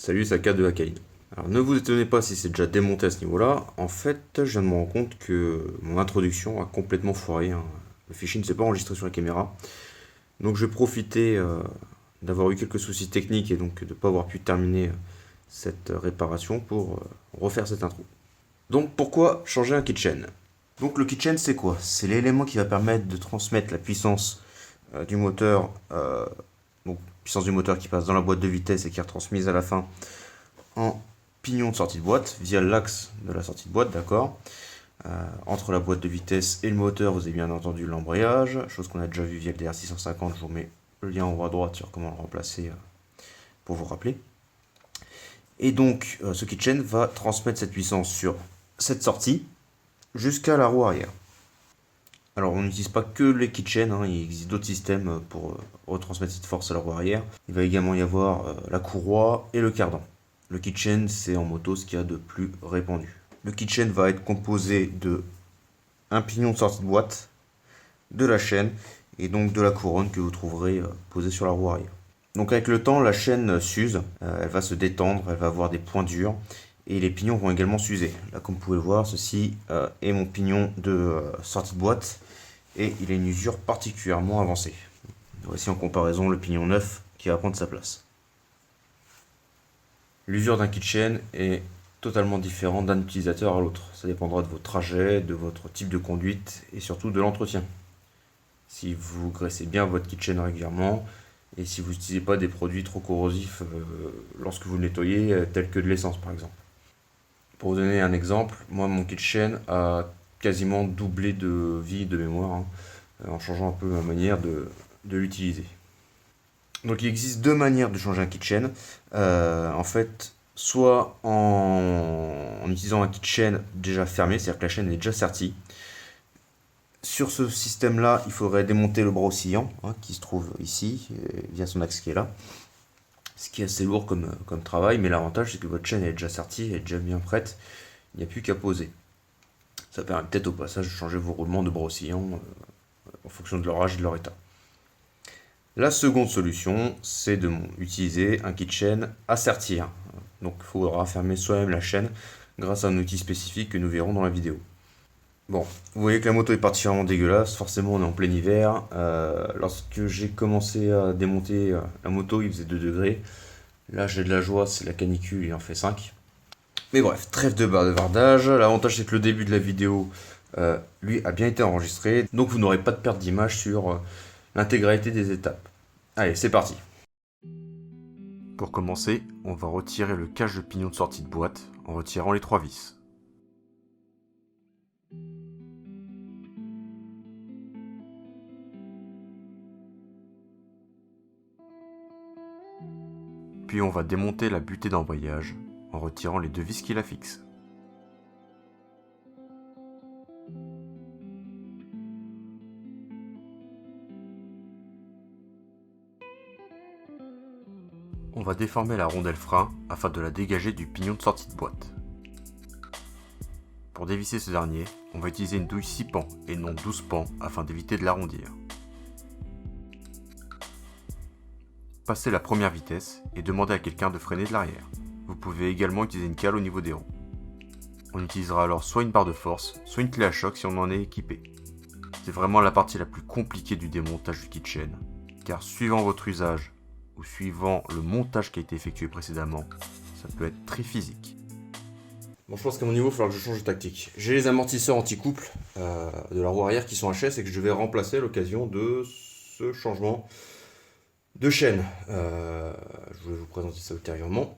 Salut, c'est Aka de Akaïd. Alors ne vous étonnez pas si c'est déjà démonté à ce niveau-là. En fait, je viens de me rendre compte que mon introduction a complètement foiré, hein. Le fichier ne s'est pas enregistré sur la caméra. Donc je vais profiter d'avoir eu quelques soucis techniques et donc de ne pas avoir pu terminer cette réparation pour refaire cette intro. Donc pourquoi changer un keychain? Donc le keychain c'est quoi? C'est l'élément qui va permettre de transmettre la puissance du moteur, donc puissance du moteur qui passe dans la boîte de vitesse et qui est retransmise à la fin en pignon de sortie de boîte via l'axe de la sortie de boîte, d'accord. Entre la boîte de vitesse et le moteur, vous avez bien entendu l'embrayage, chose qu'on a déjà vu via le DR650. Je vous mets le lien en haut à droite sur comment le remplacer pour vous rappeler. Et donc, ce keychain va transmettre cette puissance sur cette sortie jusqu'à la roue arrière. Alors, on n'utilise pas que les keychains, hein, il existe d'autres systèmes pour retransmettre cette force à la roue arrière. Il va également y avoir la courroie et le cardan. Le keychain, c'est en moto ce qu'il y a de plus répandu. Le keychain va être composé de un pignon de sortie de boîte, de la chaîne et donc de la couronne que vous trouverez posée sur la roue arrière. Donc avec le temps, la chaîne s'use, elle va se détendre, elle va avoir des points durs et les pignons vont également s'user. Là, comme vous pouvez le voir, ceci est mon pignon de sortie de boîte et il a une usure particulièrement avancée. Voici en comparaison le pignon neuf qui va prendre sa place. L'usure d'un keychain est totalement différente d'un utilisateur à l'autre. Ça dépendra de votre trajet, de votre type de conduite et surtout de l'entretien. Si vous graissez bien votre keychain régulièrement et si vous n'utilisez pas des produits trop corrosifs lorsque vous le nettoyez, tels que de l'essence par exemple. Pour vous donner un exemple, moi mon keychain a quasiment doublé de vie de mémoire, hein, en changeant un peu ma manière de l'utiliser. Donc il existe deux manières de changer un keychain. En fait, soit en utilisant un keychain déjà fermé, c'est-à-dire que la chaîne est déjà sertie. Sur ce système-là, il faudrait démonter le bras oscillant, hein, qui se trouve ici, via son axe qui est là. Ce qui est assez lourd comme travail, mais l'avantage c'est que votre chaîne est déjà sertie, elle est déjà bien prête, il n'y a plus qu'à poser. Ça permet peut-être au passage de changer vos roulements de bras oscillants en fonction de leur âge et de leur état. La seconde solution, c'est d'utiliser un keychain à sertir. Donc il faudra fermer soi-même la chaîne grâce à un outil spécifique que nous verrons dans la vidéo. Bon, vous voyez que la moto est particulièrement dégueulasse, forcément on est en plein hiver. Lorsque j'ai commencé à démonter la moto, il faisait 2 degrés. Là j'ai de la joie, c'est la canicule, il en fait 5. Mais bref, trêve de bavardage. L'avantage c'est que le début de la vidéo, lui, a bien été enregistré. Donc vous n'aurez pas de perte d'image sur l'intégralité des étapes. Allez, c'est parti. Pour commencer, on va retirer le cache de pignon de sortie de boîte en retirant les 3 vis. Puis on va démonter la butée d'embrayage en retirant les 2 vis qui la fixent. On va déformer la rondelle frein afin de la dégager du pignon de sortie de boîte. Pour dévisser ce dernier, on va utiliser une douille 6 pans et non 12 pans afin d'éviter de l'arrondir. Passez la première vitesse et demandez à quelqu'un de freiner de l'arrière. Vous pouvez également utiliser une cale au niveau des roues. On utilisera alors soit une barre de force, soit une clé à choc si on en est équipé. C'est vraiment la partie la plus compliquée du démontage du keychain, car suivant votre usage ou suivant le montage qui a été effectué précédemment, ça peut être très physique. Bon, je pense qu'à mon niveau, il va falloir que je change de tactique. J'ai les amortisseurs anti-couple de la roue arrière qui sont HS et que je vais remplacer à l'occasion de ce changement de chaîne. Je vais vous présenter ça ultérieurement.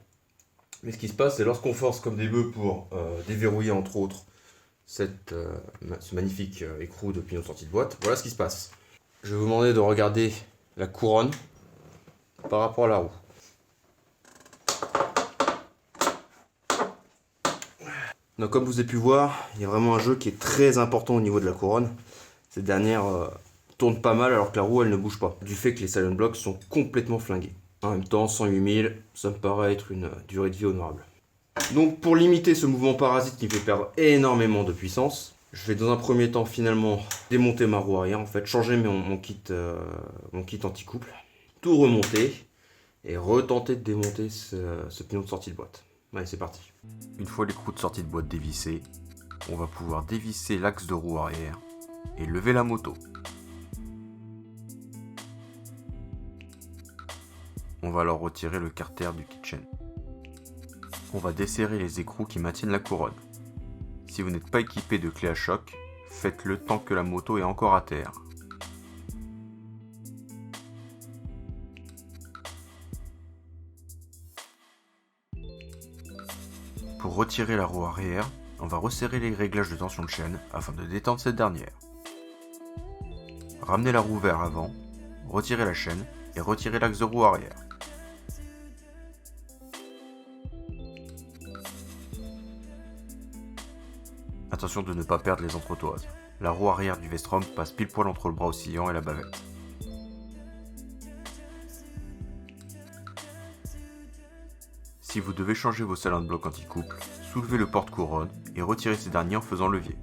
Mais ce qui se passe, c'est lorsqu'on force comme des bœufs pour déverrouiller entre autres ce magnifique écrou de pignon de sortie de boîte, voilà ce qui se passe. Je vais vous demander de regarder la couronne par rapport à la roue. Donc comme vous avez pu voir, il y a vraiment un jeu qui est très important au niveau de la couronne. Cette dernière tourne pas mal alors que la roue elle ne bouge pas, du fait que les silent blocks sont complètement flingués. En même temps, 108 000, ça me paraît être une durée de vie honorable. Donc pour limiter ce mouvement parasite qui me fait perdre énormément de puissance, je vais dans un premier temps finalement démonter ma roue arrière, en fait changer mon kit anti-couple, tout remonter et retenter de démonter ce pignon de sortie de boîte. Allez, c'est parti. Une fois l'écrou de sortie de boîte dévissé, on va pouvoir dévisser l'axe de roue arrière et lever la moto. On va alors retirer le carter du kitchen. On va desserrer les écrous qui maintiennent la couronne. Si vous n'êtes pas équipé de clé à choc, faites-le tant que la moto est encore à terre. Pour retirer la roue arrière, on va resserrer les réglages de tension de chaîne afin de détendre cette dernière. Ramenez la roue vers l'avant, retirez la chaîne et retirez l'axe de roue arrière. Attention de ne pas perdre les entretoises. La roue arrière du Vestrom passe pile poil entre le bras oscillant et la bavette. Si vous devez changer vos salins de bloc anti-couple, soulevez le porte-couronne et retirez ces derniers en faisant levier.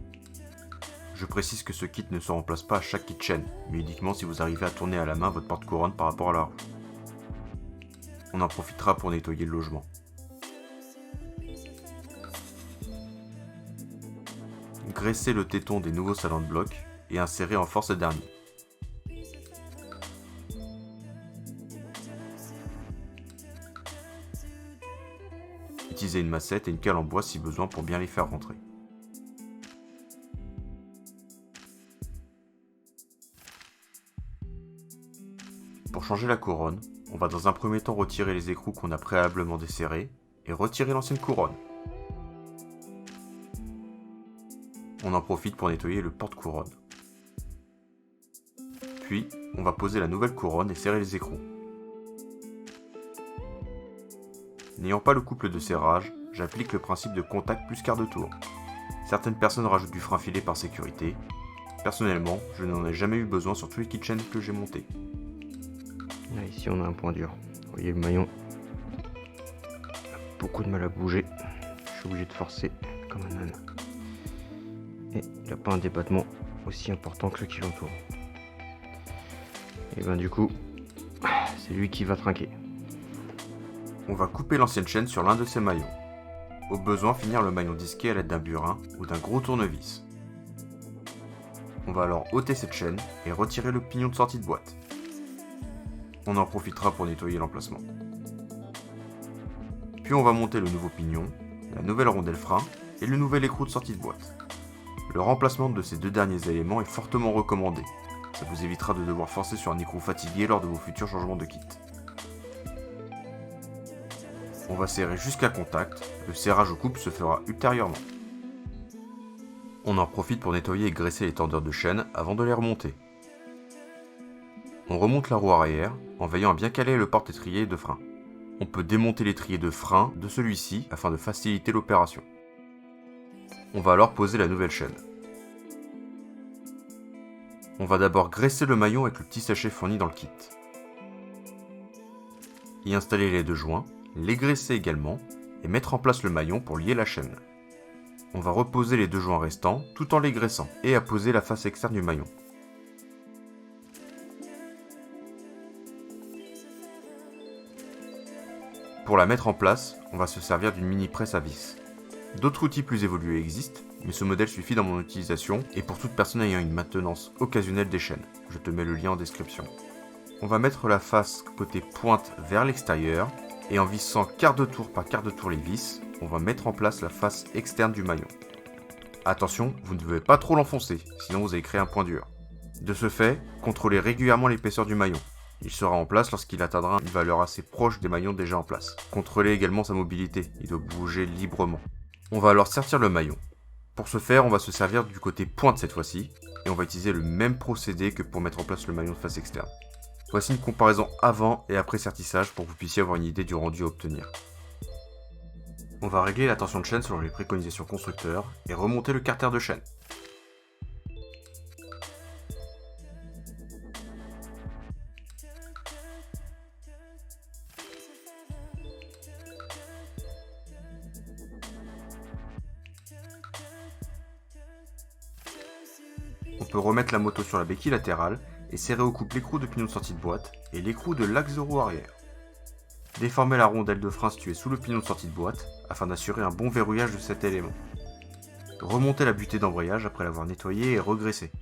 Je précise que ce kit ne se remplace pas à chaque kitchen, mais uniquement si vous arrivez à tourner à la main votre porte-couronne par rapport à la roue. On en profitera pour nettoyer le logement. Graissez le téton des nouveaux salons de bloc et insérez en force ce dernier. Utilisez une massette et une cale en bois si besoin pour bien les faire rentrer. Pour changer la couronne, on va dans un premier temps retirer les écrous qu'on a préalablement desserrés et retirer l'ancienne couronne. On en profite pour nettoyer le porte-couronne. Puis, on va poser la nouvelle couronne et serrer les écrous. N'ayant pas le couple de serrage, j'applique le principe de contact plus quart de tour. Certaines personnes rajoutent du frein filé par sécurité. Personnellement, je n'en ai jamais eu besoin sur tous les kitchens que j'ai montés. Là, ici on a un point dur. Vous voyez le maillon a beaucoup de mal à bouger. Je suis obligé de forcer comme un âne. Et il n'a pas un débattement aussi important que ceux qui l'entourent. Et ben du coup, c'est lui qui va trinquer. On va couper l'ancienne chaîne sur l'un de ces maillons. Au besoin, finir le maillon disqué à l'aide d'un burin ou d'un gros tournevis. On va alors ôter cette chaîne et retirer le pignon de sortie de boîte. On en profitera pour nettoyer l'emplacement. Puis on va monter le nouveau pignon, la nouvelle rondelle frein et le nouvel écrou de sortie de boîte. Le remplacement de ces deux derniers éléments est fortement recommandé. Ça vous évitera de devoir forcer sur un écrou fatigué lors de vos futurs changements de kit. On va serrer jusqu'à contact, le serrage au couple se fera ultérieurement. On en profite pour nettoyer et graisser les tendeurs de chaîne avant de les remonter. On remonte la roue arrière en veillant à bien caler le porte-étrier de frein. On peut démonter l'étrier de frein de celui-ci afin de faciliter l'opération. On va alors poser la nouvelle chaîne. On va d'abord graisser le maillon avec le petit sachet fourni dans le kit. Y installer les deux joints, les graisser également et mettre en place le maillon pour lier la chaîne. On va reposer les deux joints restants tout en les graissant et apposer la face externe du maillon. Pour la mettre en place, on va se servir d'une mini presse à vis. D'autres outils plus évolués existent, mais ce modèle suffit dans mon utilisation et pour toute personne ayant une maintenance occasionnelle des chaînes. Je te mets le lien en description. On va mettre la face côté pointe vers l'extérieur et en vissant quart de tour par quart de tour les vis, on va mettre en place la face externe du maillon. Attention, vous ne devez pas trop l'enfoncer, sinon vous allez créer un point dur. De ce fait, contrôlez régulièrement l'épaisseur du maillon. Il sera en place lorsqu'il atteindra une valeur assez proche des maillons déjà en place. Contrôlez également sa mobilité, il doit bouger librement. On va alors sertir le maillon. Pour ce faire, on va se servir du côté pointe cette fois-ci, et on va utiliser le même procédé que pour mettre en place le maillon de face externe. Voici une comparaison avant et après sertissage pour que vous puissiez avoir une idée du rendu à obtenir. On va régler la tension de chaîne selon les préconisations constructeurs et remonter le carter de chaîne. On peut remettre la moto sur la béquille latérale et serrer au couple l'écrou de pignon de sortie de boîte et l'écrou de l'axe de roue arrière. Déformez la rondelle de frein située sous le pignon de sortie de boîte afin d'assurer un bon verrouillage de cet élément. Remontez la butée d'embrayage après l'avoir nettoyée et regraissée.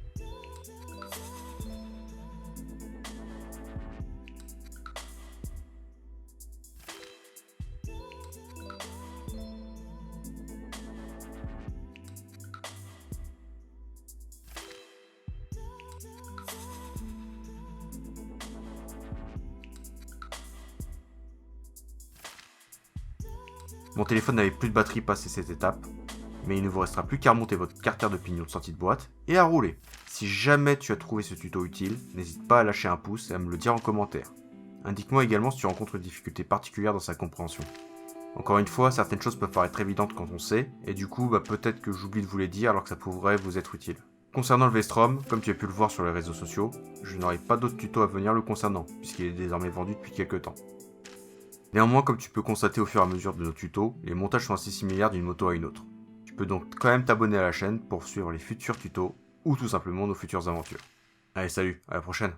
Mon téléphone n'avait plus de batterie passé cette étape, mais il ne vous restera plus qu'à remonter votre carter de pignon de sortie de boîte et à rouler. Si jamais tu as trouvé ce tuto utile, n'hésite pas à lâcher un pouce et à me le dire en commentaire. Indique-moi également si tu rencontres une difficulté particulière dans sa compréhension. Encore une fois, certaines choses peuvent paraître évidentes quand on sait, et du coup, peut-être que j'oublie de vous les dire alors que ça pourrait vous être utile. Concernant le V-Strom, comme tu as pu le voir sur les réseaux sociaux, je n'aurai pas d'autres tutos à venir le concernant, puisqu'il est désormais vendu depuis quelques temps. Néanmoins, comme tu peux constater au fur et à mesure de nos tutos, les montages sont assez similaires d'une moto à une autre. Tu peux donc quand même t'abonner à la chaîne pour suivre les futurs tutos, ou tout simplement nos futures aventures. Allez, salut, à la prochaine!